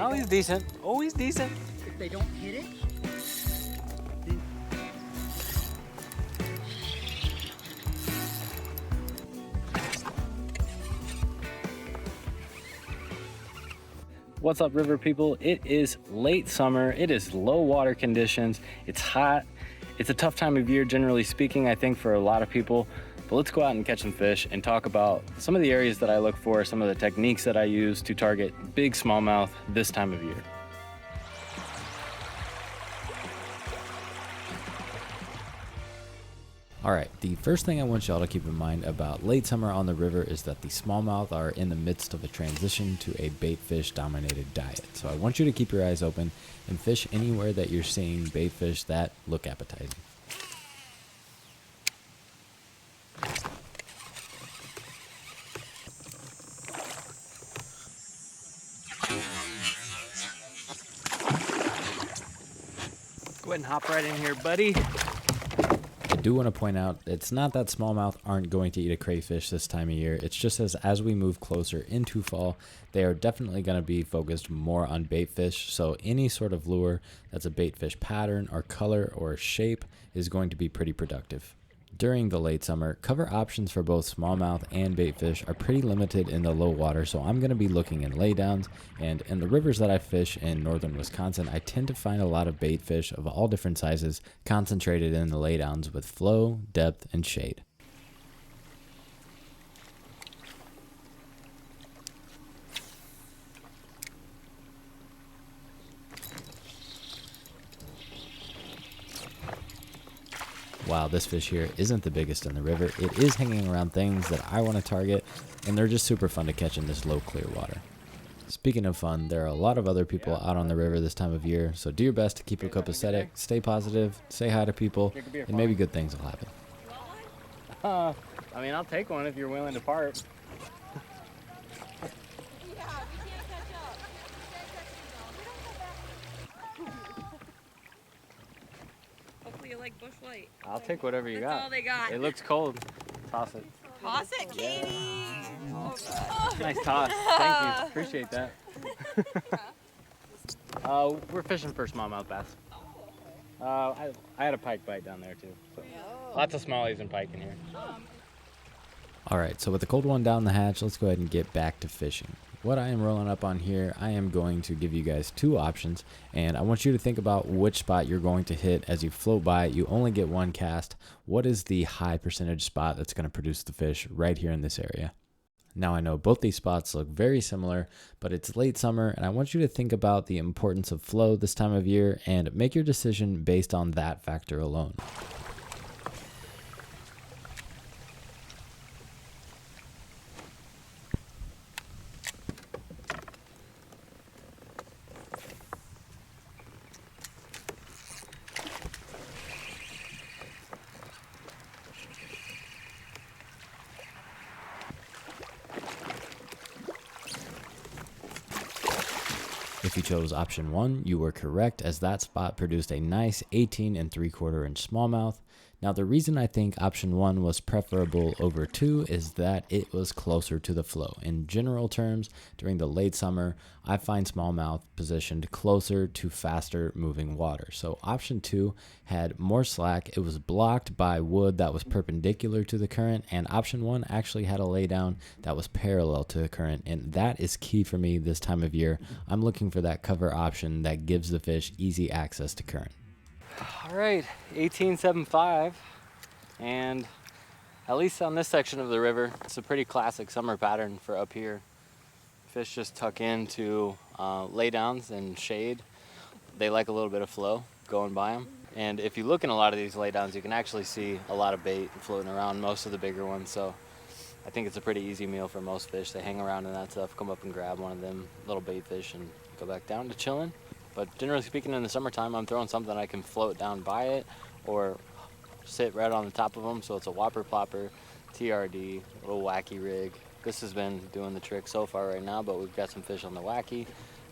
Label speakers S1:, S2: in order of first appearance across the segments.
S1: Oh, he's decent. Oh, he's decent.
S2: If they don't hit it, then
S1: What's up, river people? It is late summer. It is low water conditions. It's hot. It's a tough time of year, generally speaking, I think, for a lot of people. But let's go out and catch some fish and talk about some of the areas that I look for, some of the techniques that I use to target big smallmouth this time of year.
S3: All right, the first thing I want y'all to keep in mind about late summer on the river is that the smallmouth are in the midst of a transition to a bait fish dominated diet. So I want you to keep your eyes open and fish anywhere that you're seeing bait fish that look appetizing.
S1: Go ahead and hop right in here, buddy.
S3: I do want to point out, it's not that smallmouth aren't going to eat a crayfish this time of year. It's just as we move closer into fall, they are definitely going to be focused more on bait fish. So any sort of lure that's a bait fish pattern or color or shape is going to be pretty productive. During the late summer, cover options for both smallmouth and bait fish are pretty limited in the low water, so I'm going to be looking in laydowns, and in the rivers that I fish in northern Wisconsin, I tend to find a lot of bait fish of all different sizes concentrated in the laydowns with flow, depth, and shade. Wow, this fish here isn't the biggest in the river. It is hanging around things that I want to target, and they're just super fun to catch in this low, clear water. Speaking of fun, there are a lot of other people out on the river this time of year, so do your best to keep it copacetic, stay positive, say hi to people, and maybe good things will happen.
S1: I mean, I'll take one if you're willing to part.
S4: Hopefully you like bush light.
S1: I'll take whatever you got.
S4: That's all they got.
S1: It looks cold. Toss it.
S4: Toss it, Katie. Oh, God.
S1: Nice toss. Thank you. Appreciate that. We're fishing for smallmouth bass. I had a pike bite down there too. So. Lots of smallies and pike in here.
S3: All right, so with the cold one down the hatch, let's go ahead and get back to fishing. What I am rolling up on here, I am going to give you guys two options, and I want you to think about which spot you're going to hit as you float by. You only get one cast. What is the high percentage spot that's going to produce the fish right here in this area? Now, I know both these spots look very similar, but it's late summer, and I want you to think about the importance of flow this time of year and make your decision based on that factor alone. If you chose option 1, you were correct, as that spot produced a nice 18 3/4 inch smallmouth. Now, the reason I think option 1 was preferable over 2 is that it was closer to the flow. In general terms, during the late summer, I find smallmouth positioned closer to faster moving water. So option 2 had more slack. It was blocked by wood that was perpendicular to the current, and option 1 actually had a laydown that was parallel to the current, and that is key for me this time of year. I'm looking for that cover option that gives the fish easy access to current.
S1: All right, 18.75, and at least on this section of the river, it's a pretty classic summer pattern for up here. Fish just tuck into laydowns and shade. They like a little bit of flow going by them. And if you look in a lot of these laydowns, you can actually see a lot of bait floating around, most of the bigger ones. So I think it's a pretty easy meal for most fish. They hang around in that stuff, come up and grab one of them little bait fish and go back down to chilling. But generally speaking, in the summertime, I'm throwing something I can float down by it or sit right on the top of them. So it's a whopper plopper, TRD, little wacky rig. This has been doing the trick so far right now, but we've got some fish on the wacky,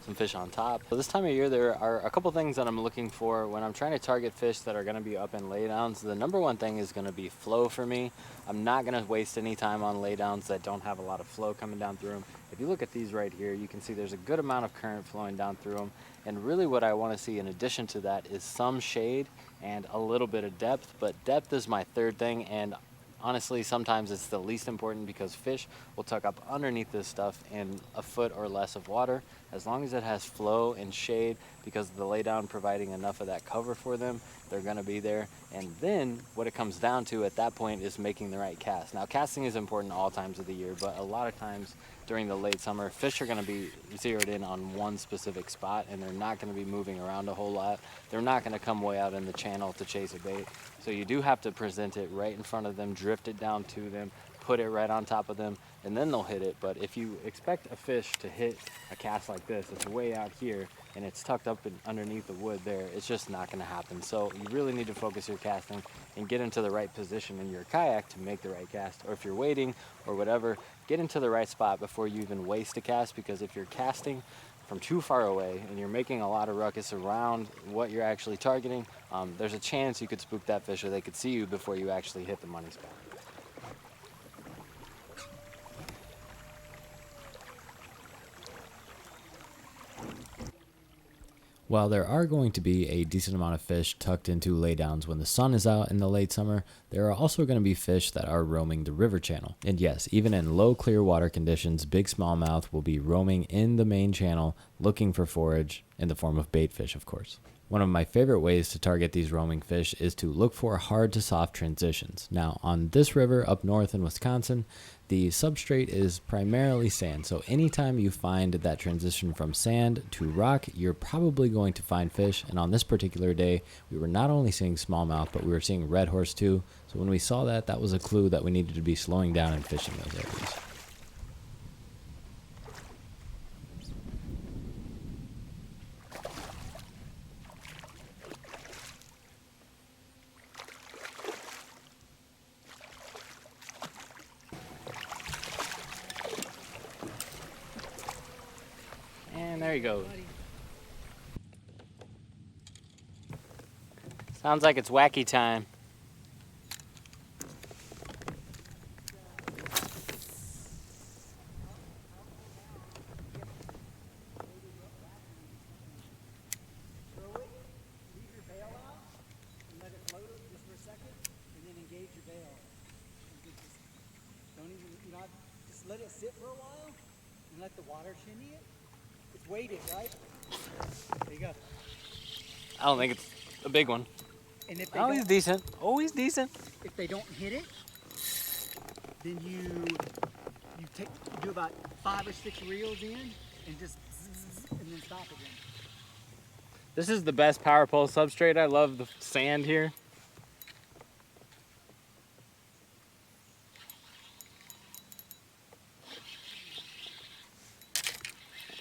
S1: some fish on top. So this time of year, there are a couple things that I'm looking for when I'm trying to target fish that are gonna be up in laydowns. The number one thing is gonna be flow for me. I'm not gonna waste any time on laydowns that don't have a lot of flow coming down through them. If you look at these right here, you can see there's a good amount of current flowing down through them. And really what I wanna see in addition to that is some shade and a little bit of depth, but depth is my third thing, and honestly, sometimes it's the least important because fish will tuck up underneath this stuff in a foot or less of water. As long as it has flow and shade, because of the laydown providing enough of that cover for them, they're gonna be there. And then what it comes down to at that point is making the right cast. Now, casting is important all times of the year, but a lot of times during the late summer, fish are gonna be zeroed in on one specific spot, and they're not gonna be moving around a whole lot. They're not gonna come way out in the channel to chase a bait. So you do have to present it right in front of them, drift it down to them, put it right on top of them, and then they'll hit it. But if you expect a fish to hit a cast like this, it's way out here and it's tucked up underneath the wood there, it's just not gonna happen. So you really need to focus your casting and get into the right position in your kayak to make the right cast. Or if you're waiting or whatever, get into the right spot before you even waste a cast, because if you're casting from too far away and you're making a lot of ruckus around what you're actually targeting, there's a chance you could spook that fish or they could see you before you actually hit the money spot.
S3: While there are going to be a decent amount of fish tucked into laydowns when the sun is out in the late summer, there are also going to be fish that are roaming the river channel. And yes, even in low clear water conditions, big smallmouth will be roaming in the main channel looking for forage in the form of bait fish, of course. One of my favorite ways to target these roaming fish is to look for hard to soft transitions. Now, on this river up north in Wisconsin, the substrate is primarily sand, so anytime you find that transition from sand to rock, you're probably going to find fish. And on this particular day, we were not only seeing smallmouth, but we were seeing red horse too. So when we saw that, that was a clue that we needed to be slowing down and fishing those areas.
S1: And there you go. Sounds like it's wacky time.
S2: Leave your bail out and let it float just for a second, and then engage your bail. And don't even, just let it sit for a while and let the water shindy it. It's weighted, right? There you go.
S1: I don't think it's a big one.
S2: And if they
S1: Oh, he's
S2: don't,
S1: decent. Oh, he's decent.
S2: if they don't hit it, then you do about 5 or 6 reels in and just and then stop again.
S1: This is the best power pole substrate. I love the sand here.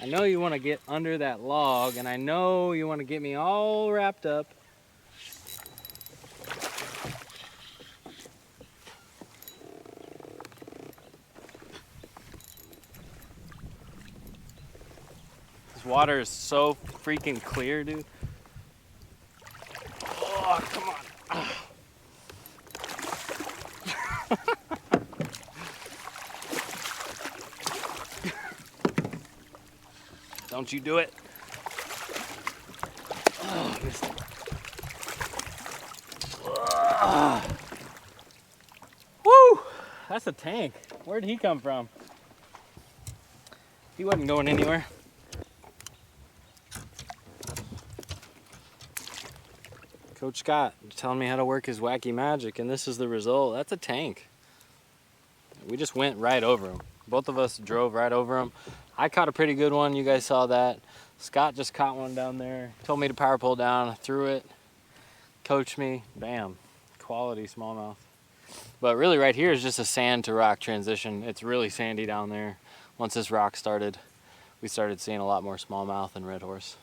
S1: I know you want to get under that log, and I know you want to get me all wrapped up. This water is so freaking clear, dude. Oh, come on. Don't you do it. Oh, missed it. Woo! That's a tank. Where'd he come from? He wasn't going anywhere. Coach Scott telling me how to work his wacky magic, and this is the result. That's a tank. We just went right over him. Both of us drove right over him. I caught a pretty good one. You guys saw that. Scott just caught one down there. Told me to power pull down. I threw it. Coached me. Bam. Quality smallmouth. But really right here is just a sand to rock transition. It's really sandy down there. Once this rock started, we started seeing a lot more smallmouth and red horse.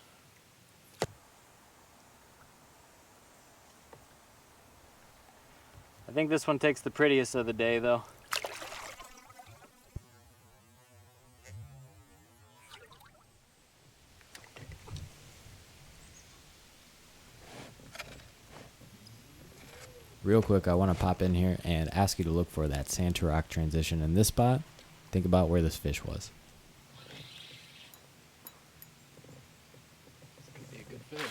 S1: I think this one takes the prettiest of the day though.
S3: Real quick, I want to pop in here and ask you to look for that sand to rock transition in this spot. Think about where this fish was.
S1: This could be a good fish.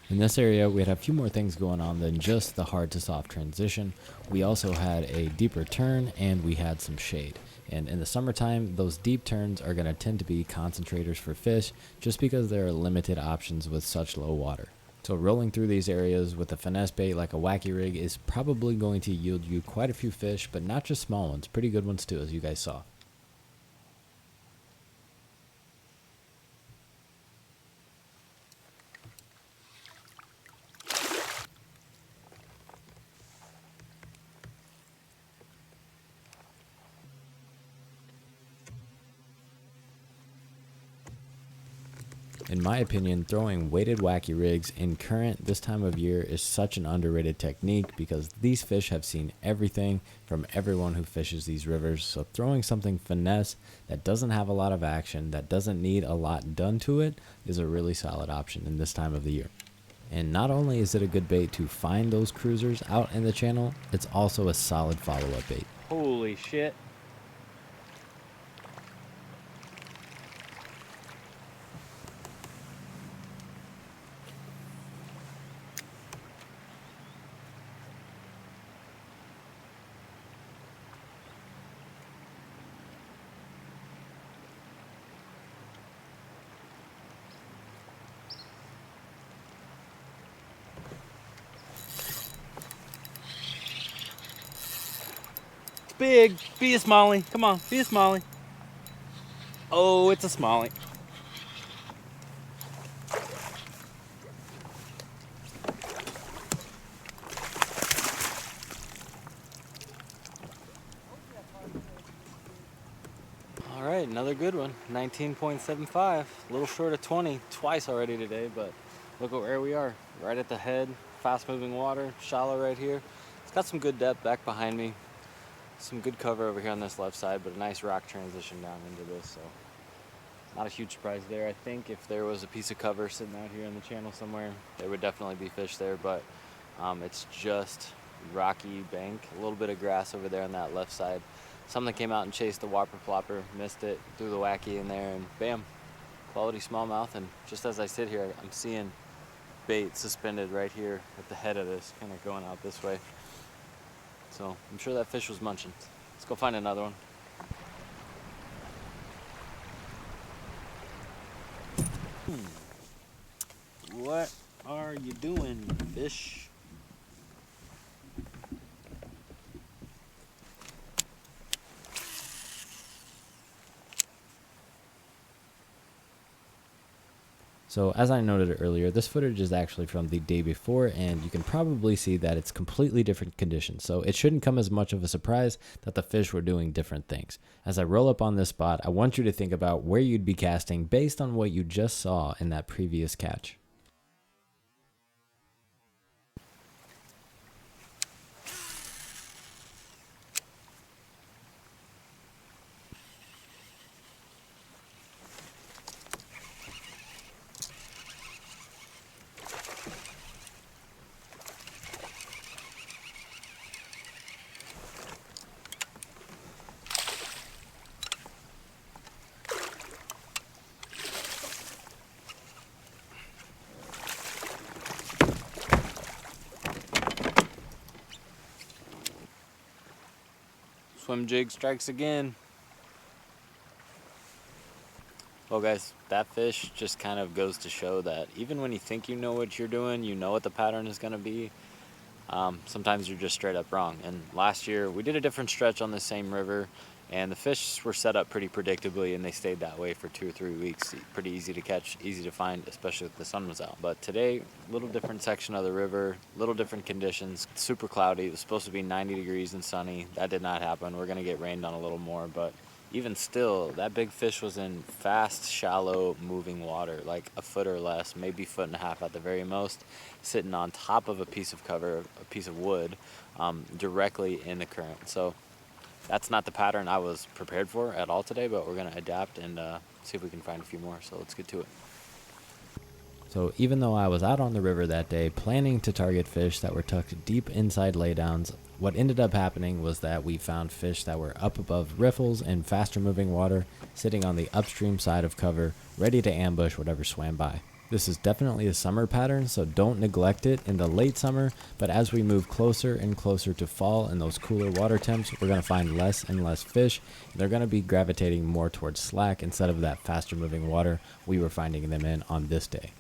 S3: In this area, we had a few more things going on than just the hard to soft transition. We also had a deeper turn and we had some shade. And in the summertime, those deep turns are going to tend to be concentrators for fish just because there are limited options with such low water. So rolling through these areas with a finesse bait like a Wacky Rig is probably going to yield you quite a few fish, but not just small ones, pretty good ones too, as you guys saw. In my opinion, throwing weighted Wacky Rigs in current this time of year is such an underrated technique because these fish have seen everything from everyone who fishes these rivers. So throwing something finesse that doesn't have a lot of action, that doesn't need a lot done to it, is a really solid option in this time of the year. And not only is it a good bait to find those cruisers out in the channel, it's also a solid follow-up bait.
S1: Holy shit. Big. Be a smallie. Come on, be a smallie. Oh, it's a smallie. All right, another good one. 19.75. A little short of 20 twice already today, but look at where we are. Right at the head, fast moving water, shallow right here. It's got some good depth back behind me. Some good cover over here on this left side, but a nice rock transition down into this, so not a huge surprise there. I think if there was a piece of cover sitting out here in the channel somewhere, there would definitely be fish there, but it's just rocky bank, a little bit of grass over there on that left side. Something came out and chased the whopper flopper, missed it, threw the Wacky in there, and bam, quality smallmouth. And just as I sit here, I'm seeing bait suspended right here at the head of this, kind of going out this way. So I'm sure that fish was munching. Let's go find another one. What are you doing, fish?
S3: So as I noted earlier, this footage is actually from the day before, and you can probably see that it's completely different conditions. So it shouldn't come as much of a surprise that the fish were doing different things. As I roll up on this spot, I want you to think about where you'd be casting based on what you just saw in that previous catch.
S1: Swim jig strikes again. Well guys, that fish just kind of goes to show that even when you think you know what you're doing, you know what the pattern is going to be, sometimes you're just straight up wrong. And last year we did a different stretch on the same river, and the fish were set up pretty predictably, and they stayed that way for 2 or 3 weeks. Pretty easy to catch, easy to find, especially if the sun was out. But today, a little different section of the river, little different conditions. Super cloudy. It was supposed to be 90 degrees and sunny. That did not happen. We're going to get rained on a little more, but even still, that big fish was in fast, shallow, moving water, like a foot or less, maybe 1.5 feet at the very most, sitting on top of a piece of cover, a piece of wood, directly in the current. So that's not the pattern I was prepared for at all today, but we're going to adapt and see if we can find a few more. So let's get to it.
S3: So even though I was out on the river that day planning to target fish that were tucked deep inside laydowns, what ended up happening was that we found fish that were up above riffles in faster moving water, sitting on the upstream side of cover, ready to ambush whatever swam by. This is definitely a summer pattern, so don't neglect it in the late summer, but as we move closer and closer to fall and those cooler water temps, we're going to find less and less fish. They're going to be gravitating more towards slack instead of that faster moving water we were finding them in on this day.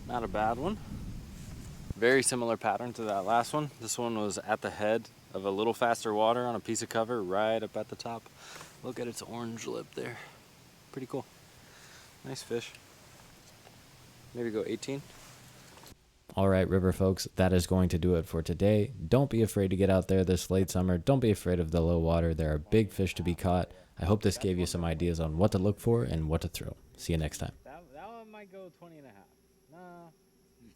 S1: Not a bad one. Very similar pattern to that last one. This one was at the head of a little faster water on a piece of cover right up at the top. Look at its orange lip there. Pretty cool. Nice fish. Maybe go 18.
S3: All right, river folks, that is going to do it for today. Don't be afraid to get out there this late summer. Don't be afraid of the low water. There are big fish to be caught. I hope this gave you some ideas on what to look for and what to throw. See you next time.
S1: That one might go 20 and a half. No.